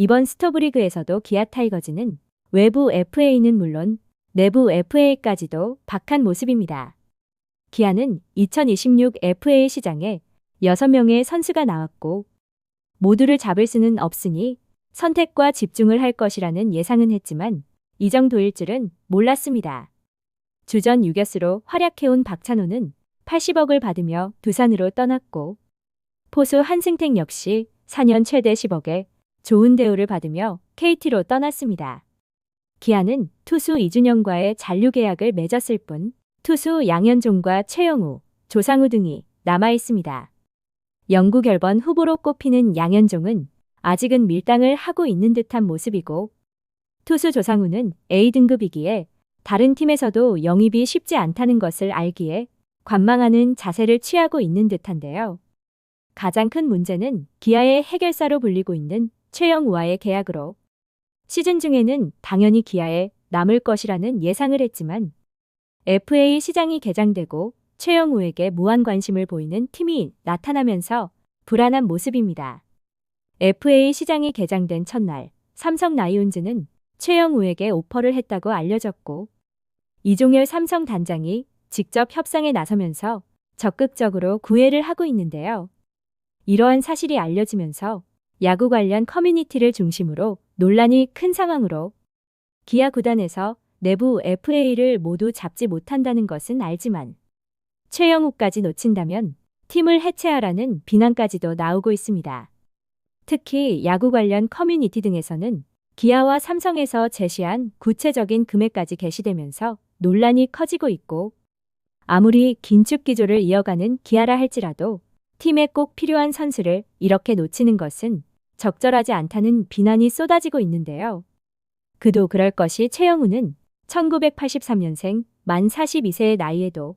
이번 스토브리그에서도 기아 타이거즈는 외부 FA는 물론 내부 FA까지도 박한 모습입니다. 기아는 2026 FA 시장에 6명의 선수가 나왔고 모두를 잡을 수는 없으니 선택과 집중을 할 것이라는 예상은 했지만 이 정도일 줄은 몰랐습니다. 주전 유격수로 활약해온 박찬호는 80억을 받으며 두산으로 떠났고 포수 한승택 역시 4년 최대 10억의 좋은 대우를 받으며 KT로 떠났습니다. 기아는 투수 이준영과의 잔류 계약을 맺었을 뿐 투수 양현종과 최영우, 조상우 등이 남아있습니다. 영구 결번 후보로 꼽히는 양현종은 아직은 밀당을 하고 있는 듯한 모습이고 투수 조상우는 A등급이기에 다른 팀에서도 영입이 쉽지 않다는 것을 알기에 관망하는 자세를 취하고 있는 듯한데요. 가장 큰 문제는 기아의 해결사로 불리고 있는 최영우와의 계약으로 시즌 중에는 당연히 기아에 남을 것이라는 예상을 했지만 FA 시장이 개장되고 최영우에게 무한 관심을 보이는 팀이 나타나면서 불안한 모습입니다. FA 시장이 개장된 첫날 삼성 라이온즈는 최영우에게 오퍼를 했다고 알려졌고 이종열 삼성 단장이 직접 협상에 나서면서 적극적으로 구애를 하고 있는데요. 이러한 사실이 알려지면서 야구 관련 커뮤니티를 중심으로 논란이 큰 상황으로 기아 구단에서 내부 FA를 모두 잡지 못한다는 것은 알지만 최영우까지 놓친다면 팀을 해체하라는 비난까지도 나오고 있습니다. 특히 야구 관련 커뮤니티 등에서는 기아와 삼성에서 제시한 구체적인 금액까지 게시되면서 논란이 커지고 있고 아무리 긴축 기조를 이어가는 기아라 할지라도 팀에 꼭 필요한 선수를 이렇게 놓치는 것은 적절하지 않다는 비난이 쏟아지고 있는데요. 그도 그럴 것이 최영우는 1983년생 만 42세의 나이에도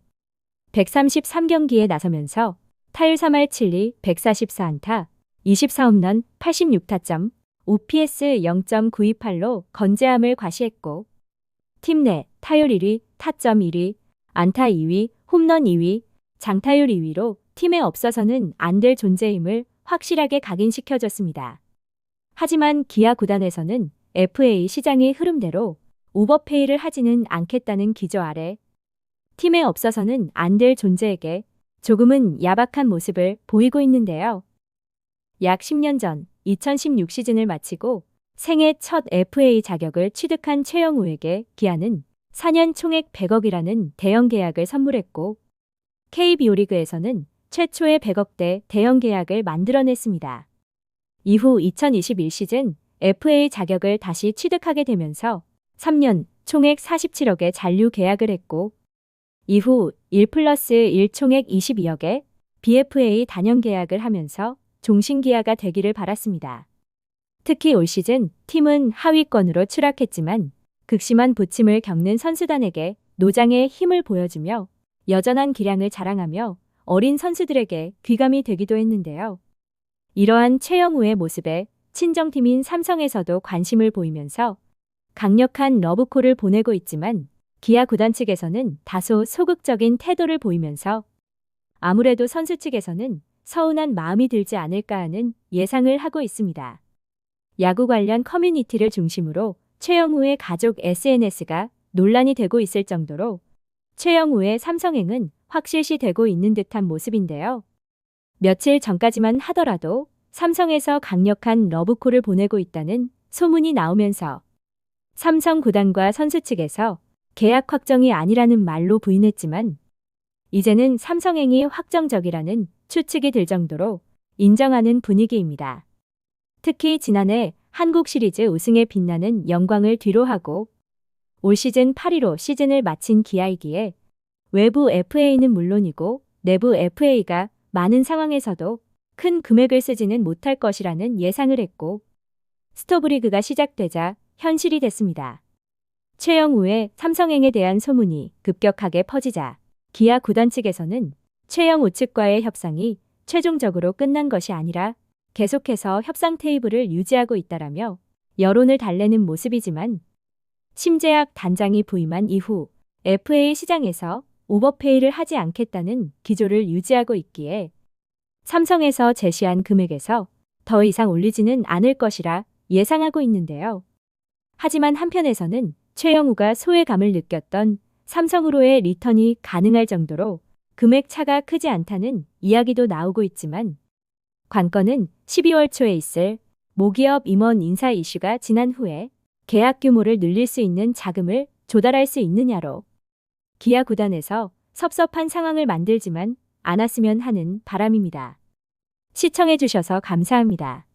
133경기에 나서면서 타율 3할 7리 144안타, 24홈런 86타점, OPS 0.928로 건재함을 과시했고 팀 내 타율 1위, 타점 1위, 안타 2위, 홈런 2위, 장타율 2위로 팀에 없어서는 안 될 존재임을 확실하게 각인시켜줬습니다. 하지만 기아 구단에서는 FA 시장의 흐름대로 오버페이를 하지는 않겠다는 기조 아래 팀에 없어서는 안 될 존재에게 조금은 야박한 모습을 보이고 있는데요. 약 10년 전 2016 시즌을 마치고 생애 첫 FA 자격을 취득한 최영우에게 기아는 4년 총액 100억이라는 대형 계약을 선물했고 KBO 리그에서는 최초의 100억대 대형 계약을 만들어냈습니다. 이후 2021 시즌 FA 자격을 다시 취득하게 되면서 3년 총액 47억의 잔류 계약을 했고 이후 1+1 총액 22억의 BFA 단연 계약을 하면서 종신기아가 되기를 바랐습니다. 특히 올 시즌 팀은 하위권으로 추락했지만 극심한 부침을 겪는 선수단에게 노장의 힘을 보여주며 여전한 기량을 자랑하며 어린 선수들에게 귀감이 되기도 했는데요. 이러한 최영우의 모습에 친정팀인 삼성에서도 관심을 보이면서 강력한 러브콜을 보내고 있지만 기아 구단 측에서는 다소 소극적인 태도를 보이면서 아무래도 선수 측에서는 서운한 마음이 들지 않을까 하는 예상을 하고 있습니다. 야구 관련 커뮤니티를 중심으로 최영우의 가족 SNS가 논란이 되고 있을 정도로 최영우의 삼성행은 확실시되고 있는 듯한 모습인데요. 며칠 전까지만 하더라도 삼성에서 강력한 러브콜을 보내고 있다는 소문이 나오면서 삼성 구단과 선수 측에서 계약 확정이 아니라는 말로 부인했지만 이제는 삼성행이 확정적이라는 추측이 들 정도로 인정하는 분위기입니다. 특히 지난해 한국 시리즈 우승에 빛나는 영광을 뒤로하고 올 시즌 8위로 시즌을 마친 기아이기에 외부 FA는 물론이고 내부 FA가 많은 상황에서도 큰 금액을 쓰지는 못할 것이라는 예상을 했고 스토브리그가 시작되자 현실이 됐습니다. 최영우의 삼성행에 대한 소문이 급격하게 퍼지자 기아 구단 측에서는 최영우 측과의 협상이 최종적으로 끝난 것이 아니라 계속해서 협상 테이블을 유지하고 있다라며 여론을 달래는 모습이지만 심재학 단장이 부임한 이후 FA 시장에서 오버페이를 하지 않겠다는 기조를 유지하고 있기에 삼성에서 제시한 금액에서 더 이상 올리지는 않을 것이라 예상하고 있는데요. 하지만 한편에서는 최영우가 소외감을 느꼈던 삼성으로의 리턴이 가능할 정도로 금액 차가 크지 않다는 이야기도 나오고 있지만 관건은 12월 초에 있을 모기업 임원 인사 이슈가 지난 후에 계약 규모를 늘릴 수 있는 자금을 조달할 수 있느냐로 기아 구단에서 섭섭한 상황을 만들지만 않았으면 하는 바람입니다. 시청해 주셔서 감사합니다.